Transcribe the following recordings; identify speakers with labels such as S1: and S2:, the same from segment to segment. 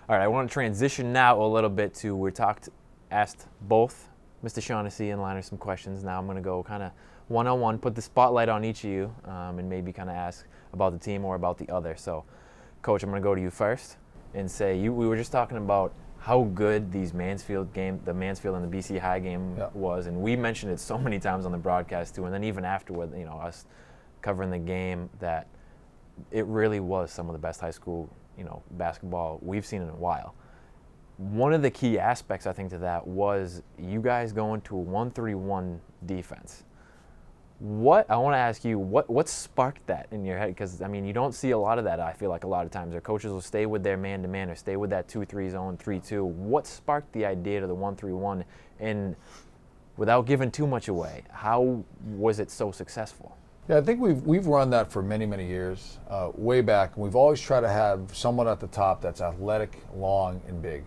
S1: All right, I want to transition now a little bit to asked both Mr. Shaughnessy and Liner some questions. Now I'm going to go kind of one-on-one, put the spotlight on each of you, and maybe kind of ask about the team or about the other. So, Coach, I'm going to go to you first and say we were just talking about how good the Mansfield and the BC High game was, and we mentioned it so many times on the broadcast too, and then even afterward, us covering the game, that it really was some of the best high school, basketball we've seen in a while. One of the key aspects, I think, to that was you guys going to a 1-3-1 defense. I want to ask you, what sparked that in your head? Because, you don't see a lot of that, I feel like, a lot of times. Their coaches will stay with their man-to-man or stay with that 2-3 zone, 3-2. What sparked the idea to the 1-3-1? And without giving too much away, how was it so successful?
S2: Yeah, I think we've run that for many, many years, way back. We've always tried to have someone at the top that's athletic, long, and big.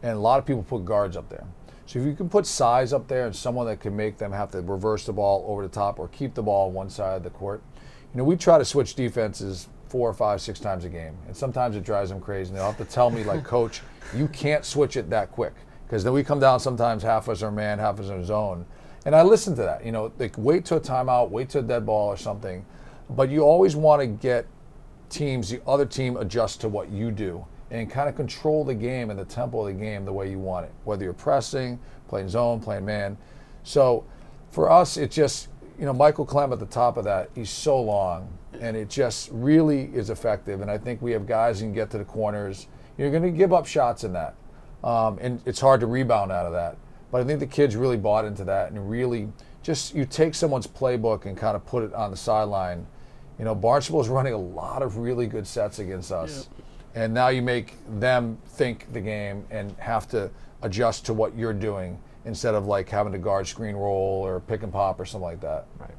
S2: And a lot of people put guards up there. So if you can put size up there and someone that can make them have to reverse the ball over the top or keep the ball on one side of the court, we try to switch defenses 4 or 5, 6 times a game. And sometimes it drives them crazy. And they'll have to tell me, like, Coach, you can't switch it that quick. Because then we come down sometimes half as our man, half as our zone. And I listen to that. Like, wait till a timeout, wait till a dead ball or something. But you always want to get the other team adjust to what you do and kind of control the game and the tempo of the game the way you want it, whether you're pressing, playing zone, playing man. So for us, it just, Michael Clem at the top of that, he's so long, and it just really is effective. And I think we have guys who can get to the corners. You're going to give up shots in that, and it's hard to rebound out of that. But I think the kids really bought into that, and really just, you take someone's playbook and kind of put it on the sideline. Barnstable running a lot of really good sets against us. Yep. And now you make them think the game and have to adjust to what you're doing instead of like having to guard screen roll or pick and pop or something like that.
S1: Right.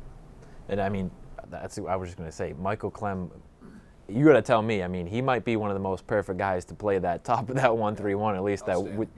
S1: And that's what I was just going to say. Michael Clem, you got to tell me, he might be one of the most perfect guys to play that top of that 1-3-1, at least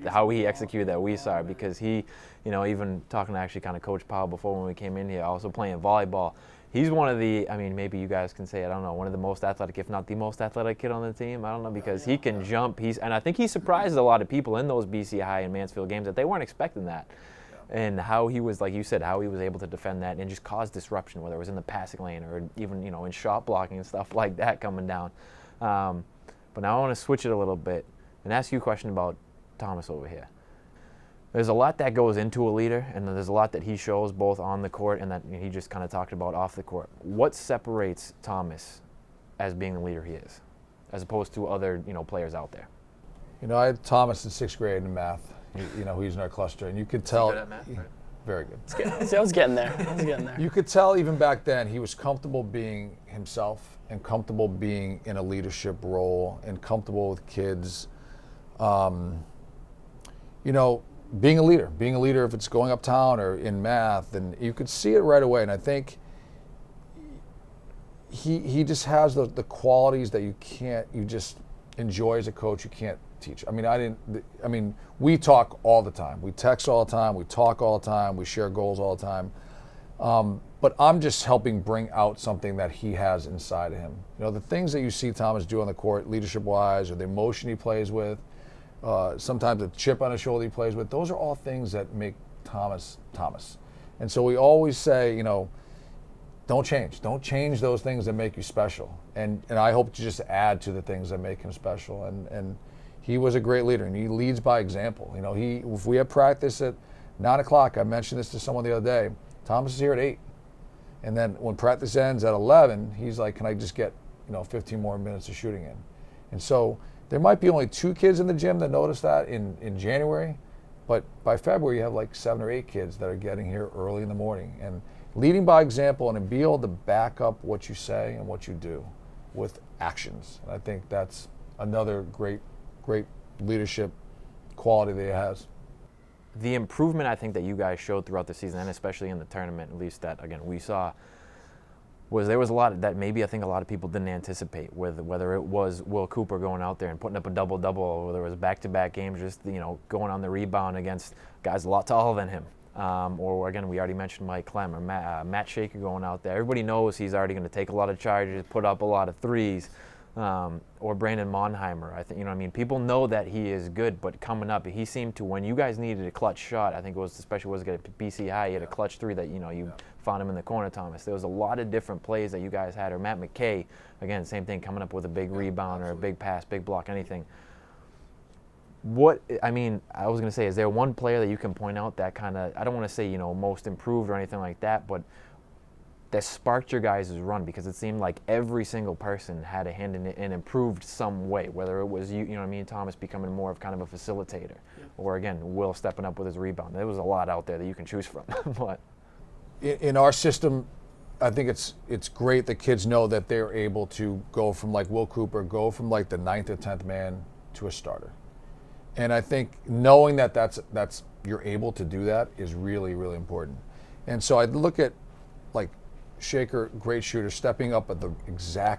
S1: how he executed that we saw, because he, even talking to actually kind of Coach Powell before when we came in here, also playing volleyball. He's one of the, maybe you guys can say, I don't know, one of the most athletic, if not the most athletic kid on the team. I don't know, because he can jump. And I think he surprised a lot of people in those BC High and Mansfield games that they weren't expecting that. Yeah. And how he was, like you said, how he was able to defend that and just cause disruption, whether it was in the passing lane or even, in shot blocking and stuff like that coming down. But now I want to switch it a little bit and ask you a question about Thomas over here. There's a lot that goes into a leader, and there's a lot that he shows both on the court and that he just kind of talked about off the court. What separates Thomas as being the leader he is, as opposed to other,
S2: players out there? I had Thomas in 6th grade in math. He's in our cluster, and you could tell.
S1: Good at math, right?
S2: Very good.
S3: See, I was getting there.
S2: You could tell even back then he was comfortable being himself and comfortable being in a leadership role and comfortable with kids. Being a leader if it's going uptown or in math, and you could see it right away. And I think he just has the qualities that you just enjoy as a coach. You can't teach. We talk all the time. We text all the time. We talk all the time. We share goals all the time. But I'm just helping bring out something that he has inside of him. The things that you see Thomas do on the court, leadership-wise, or the emotion he plays with, sometimes a chip on his shoulder he plays with, those are all things that make Thomas. And so we always say, don't change those things that make you special. And I hope to just add to the things that make him special. And he was a great leader, and he leads by example. If we have practice at 9 o'clock, I mentioned this to someone the other day, Thomas is here at 8. And then when practice ends at 11, he's like, can I just get 15 more minutes of shooting in? And so there might be only 2 kids in the gym that notice that in January, but by February you have like 7 or 8 kids that are getting here early in the morning. And leading by example and be able to back up what you say and what you do with actions. And I think that's another great leadership quality that he has.
S1: The improvement I think that you guys showed throughout the season, and especially in the tournament, at least that, again, we saw, was there was a lot that maybe I think a lot of people didn't anticipate, whether it was Will Cooper going out there and putting up a double-double, or whether it was back-to-back games, just going on the rebound against guys a lot taller than him. Or again, we already mentioned Mike Clem or Matt Shaker going out there. Everybody knows he's already going to take a lot of charges, put up a lot of threes. or Brandon Monheimer. I think, you know what I mean? People know that he is good, but coming up, he seemed to, when you guys needed a clutch shot, I think it was, especially was at BC High, he had a clutch three that, you found him in the corner, Thomas. There was a lot of different plays that you guys had, or Matt McKay, again, same thing, coming up with a big rebound or a big pass, big block, anything. I was going to say, is there one player that you can point out that kind of, I don't want to say, most improved or anything like that, but that sparked your guys' run? Because it seemed like every single person had a hand in it and improved some way, whether it was you know what I mean, Thomas becoming more of kind of a facilitator, or again, Will stepping up with his rebound. There was a lot out there that you can choose from. But
S2: in our system, I think it's great that kids know that they're able to go from, like Will Cooper, go from like the 9th or 10th man to a starter. And I think knowing that that's you're able to do that is really, really important. And so I look at like Shaker, great shooter, stepping up at the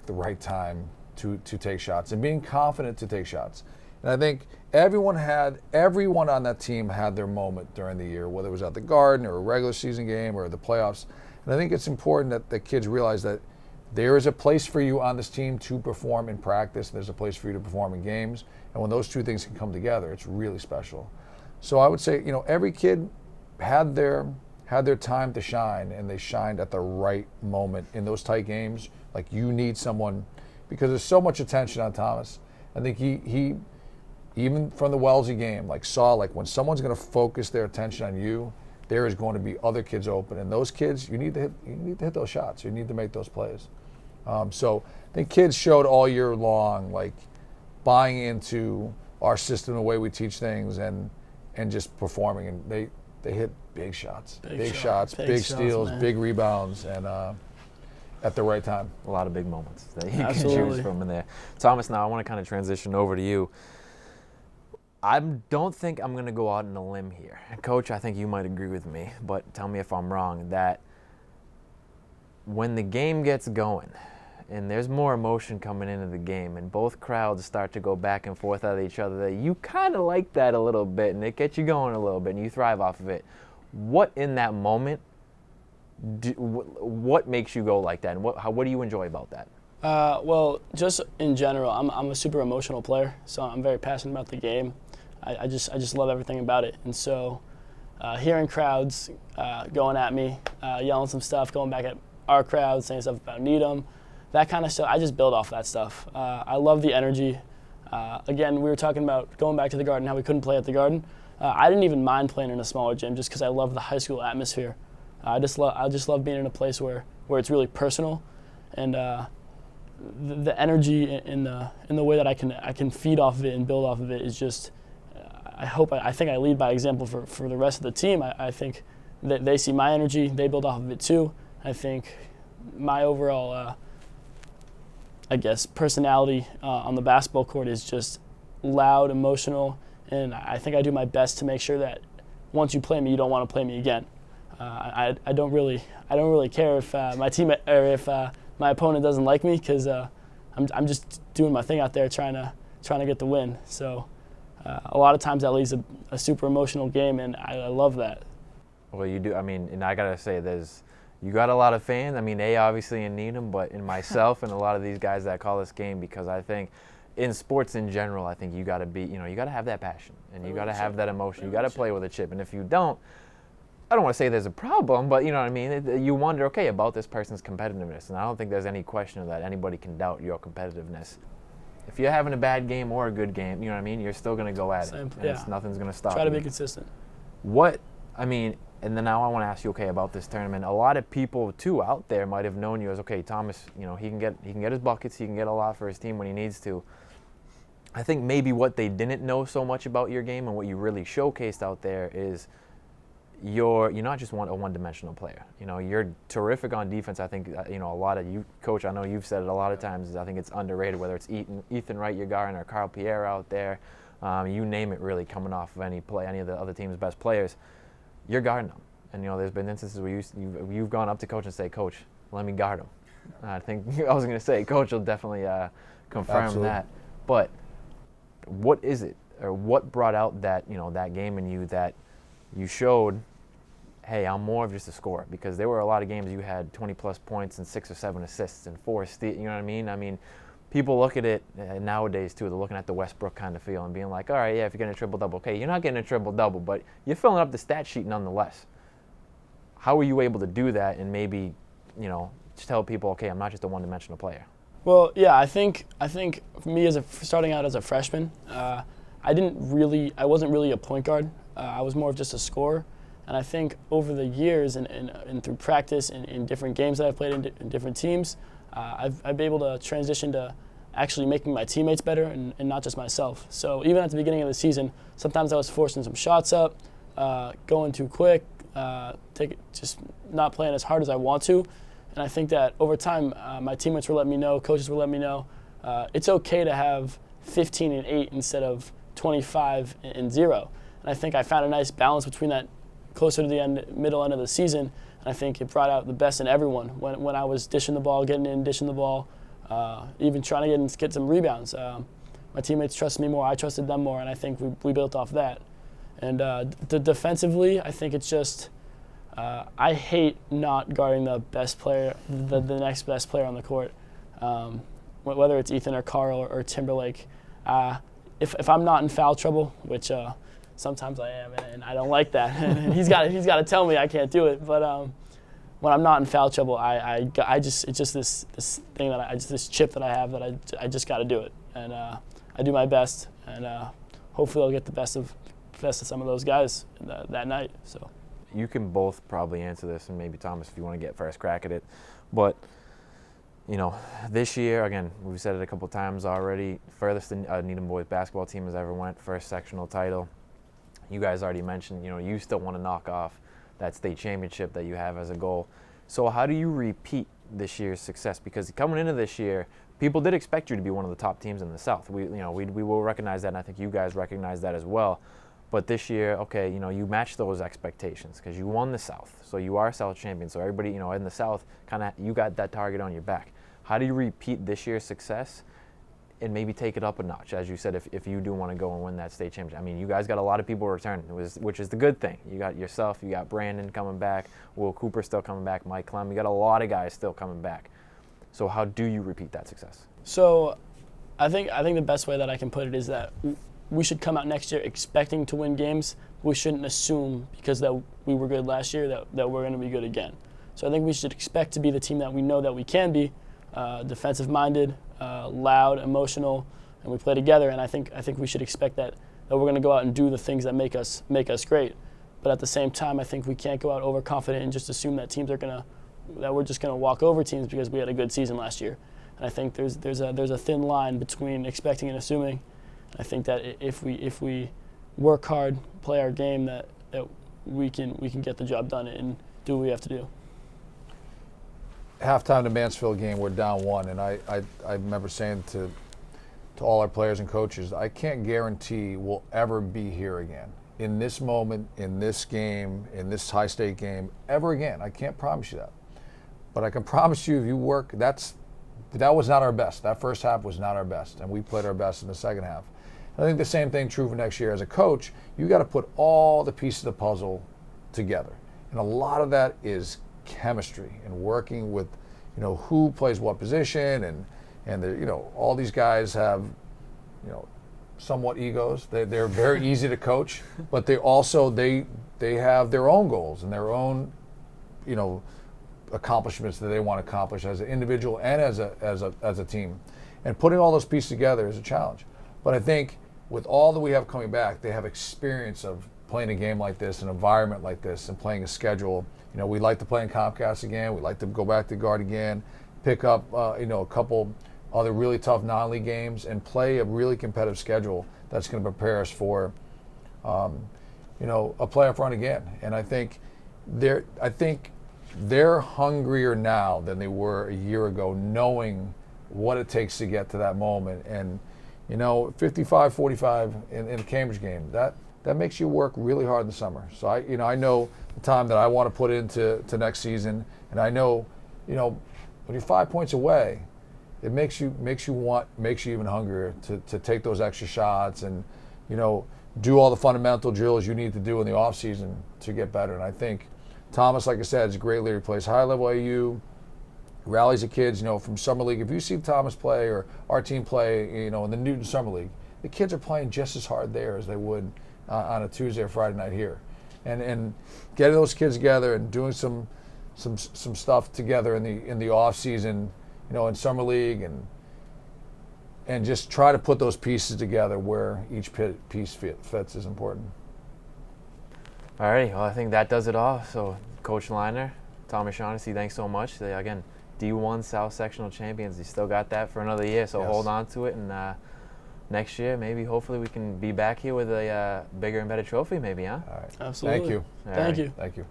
S2: right time to take shots and being confident to take shots. And I think everyone on that team had their moment during the year, whether it was at the Garden or a regular season game or the playoffs. And I think it's important that the kids realize that there is a place for you on this team to perform in practice. There's a place for you to perform in games. And when those two things can come together, it's really special. So I would say, every kid had their time to shine, and they shined at the right moment in those tight games. Like, you need someone, because there's so much attention on Thomas. I think he even from the Wellesley game, saw when someone's going to focus their attention on you, there is going to be other kids open, and those kids, you need to hit those shots. You need to make those plays. So I think kids showed all year long, buying into our system, the way we teach things, and just performing. And they hit big shots, big steals,
S3: man.
S2: big rebounds, and at the right time.
S1: A lot of big moments that you can choose from in there. Thomas, now I want to kind of transition over to you. I don't think I'm going to go out on a limb here. Coach, I think you might agree with me, but tell me if I'm wrong, that when the game gets going and there's more emotion coming into the game and both crowds start to go back and forth at each other, that you kind of like that a little bit and it gets you going a little bit and you thrive off of it. What in that moment, what makes you go like that, and what do you enjoy about that?
S3: Well, just in general, I'm a super emotional player, so I'm very passionate about the game. I just love everything about it, and so hearing crowds going at me, yelling some stuff, going back at our crowd, saying stuff about Needham, that kind of stuff, I just build off that stuff. I love the energy. Again, we were talking about going back to the Garden, how we couldn't play at the Garden. I didn't even mind playing in a smaller gym just because I love the high school atmosphere. I just love being in a place where it's really personal, and the energy in the way that I can feed off of it and build off of it is just. I think I lead by example for the rest of the team. I think that they see my energy, they build off of it too. I think my overall, personality on the basketball court is just loud, emotional, and I think I do my best to make sure that once you play me, you don't want to play me again. I don't really care if my team or if my opponent doesn't like me, because I'm just doing my thing out there trying to get the win. So. A lot of times that leads a super emotional game, and I love that.
S1: Well, you do. And I gotta say, you got a lot of fans. Obviously in Needham, but in myself and a lot of these guys that call this game, because I think in sports in general, I think you gotta be, you gotta have that passion and you gotta have that emotion. You gotta play with a chip, and if you don't, I don't want to say there's a problem, but you know what I mean. You wonder, okay, about this person's competitiveness, and I don't think there's any question of that. Anybody can doubt your competitiveness. If you're having a bad game or a good game, you know what I mean, you're still going to go at it. And nothing's going to stop you.
S3: Try to be consistent.
S1: And then now I want to ask you, okay, about this tournament. A lot of people, too, out there might have known you as, okay, Thomas, he can get his buckets, he can get a lot for his team when he needs to. I think maybe what they didn't know so much about your game and what you really showcased out there is you're not just a one-dimensional player. You're terrific on defense. I think a lot of you, Coach, I know you've said it a lot of times, I think it's underrated, whether it's Ethan Wright, your guard, or Carl Pierre out there. You name it, really, coming off of any of the other team's best players. You're guarding them. And there's been instances where you've gone up to Coach and say, Coach, let me guard him. I think I was going to say, Coach will definitely confirm
S2: Absolutely.
S1: that. But what is it, or what brought out that that game in you that you showed, hey, I'm more of just a scorer? Because there were a lot of games you had 20-plus points and 6 or 7 assists and 4 steals, you know what I mean? people look at it nowadays too. They're looking at the Westbrook kind of feel and being like, all right, yeah, if you're getting a triple-double, okay, you're not getting a triple-double, but you're filling up the stat sheet nonetheless. How are you able to do that and maybe, just tell people, okay, I'm not just a one-dimensional player?
S3: Well, yeah, I think for me starting out as a freshman, I wasn't really a point guard. I was more of just a scorer. And I think over the years and through practice and in different games that I've played in different teams, I've been able to transition to actually making my teammates better and not just myself. So even at the beginning of the season, sometimes I was forcing some shots up, going too quick, just not playing as hard as I want to. And I think that over time, my teammates were letting me know, coaches were letting me know, it's okay to have 15 and 8 instead of 25 and 0. And I think I found a nice balance between that closer to the middle end of the season. And I think it brought out the best in everyone when I was dishing the ball, getting in, dishing the ball, even trying to get some rebounds. My teammates trusted me more, I trusted them more, and I think we built off that. And defensively, I think it's just I hate not guarding the best player, the next best player on the court, whether it's Ethan or Carl or Timberlake. If I'm not in foul trouble, which sometimes I am, and I don't like that, and he's got to tell me I can't do it. But when I'm not in foul trouble, it's just this thing this chip that I have that I just got to do it, and I do my best, and hopefully I'll get the best of some of those guys that night. So.
S1: You can both probably answer this, and maybe Thomas, if you want to get first crack at it. But, this year, again, we've said it a couple times already, furthest the Needham boys basketball team has ever went, first sectional title. You guys already mentioned, you still want to knock off that state championship that you have as a goal. So how do you repeat this year's success? Because coming into this year, people did expect you to be one of the top teams in the South. We will recognize that, and I think you guys recognize that as well. But this year, okay, you matched those expectations because you won the South. So you are South champion. So everybody, in the South, you got that target on your back. How do you repeat this year's success and maybe take it up a notch? As you said, if you do want to go and win that state championship. I mean, you guys got a lot of people returning, which is the good thing. You got yourself, you got Brandon coming back, Will Cooper still coming back, Mike Clem. You got a lot of guys still coming back. So how do you repeat that success?
S3: So I think the best way that I can put it is that we should come out next year expecting to win games. We shouldn't assume because that we were good last year that we're going to be good again. So I think we should expect to be the team that we know that we can be, defensive-minded, loud, emotional, and we play together. And I think we should expect that we're going to go out and do the things that make us great. But at the same time, I think we can't go out overconfident and just assume that we're just going to walk over teams because we had a good season last year. And I think there's a thin line between expecting and assuming. I think that if we work hard, play our game, that we can get the job done and do what we have to do.
S2: Halftime, the Mansfield game, we're down 1, and I remember saying to all our players and coaches, I can't guarantee we'll ever be here again. In this moment, in this game, in this high-state game, ever again. I can't promise you that. But I can promise you if you work, that was not our best. That first half was not our best, and we played our best in the second half. I think the same thing true for next year. As a coach, you got to put all the pieces of the puzzle together. And a lot of that is chemistry and working with, who plays what position and all these guys have, somewhat egos. They're very easy to coach, but they also they have their own goals and their own, accomplishments that they want to accomplish as an individual and as a team. And putting all those pieces together is a challenge. But I think with all that we have coming back, they have experience of playing a game like this, an environment like this, and playing a schedule. We like to play in Comcast again. We like to go back to guard again, pick up, a couple other really tough non-league games, and play a really competitive schedule that's going to prepare us for, a playoff run again. And I think they're hungrier now than they were a year ago, knowing what it takes to get to that moment. And 55-45 in the Cambridge game, that makes you work really hard in the summer. So I know the time that I want to put into next season, and I know, when you're 5 points away, it makes you even hungrier to take those extra shots and, do all the fundamental drills you need to do in the off season to get better. And I think Thomas, like I said, is a great leader. He plays high level AU. rallies the kids, from Summer League. If you see Thomas play or our team play, in the Newton Summer League, the kids are playing just as hard there as they would on a Tuesday or Friday night here. And getting those kids together and doing some stuff together in the off season, in Summer League, and just try to put those pieces together where each piece fits is important.
S1: All right, well, I think that does it all. So, Coach Liner, Thomas Shaughnessy, thanks so much. Again, D1 South Sectional Champions. You still got that for another year, so
S2: Yes.
S1: hold on to it. And next year, maybe, hopefully, we can be back here with a bigger and better trophy, maybe, huh?
S2: All right.
S3: Absolutely.
S2: Thank you.
S1: All
S3: Thank
S1: right.
S3: you.
S2: Thank you.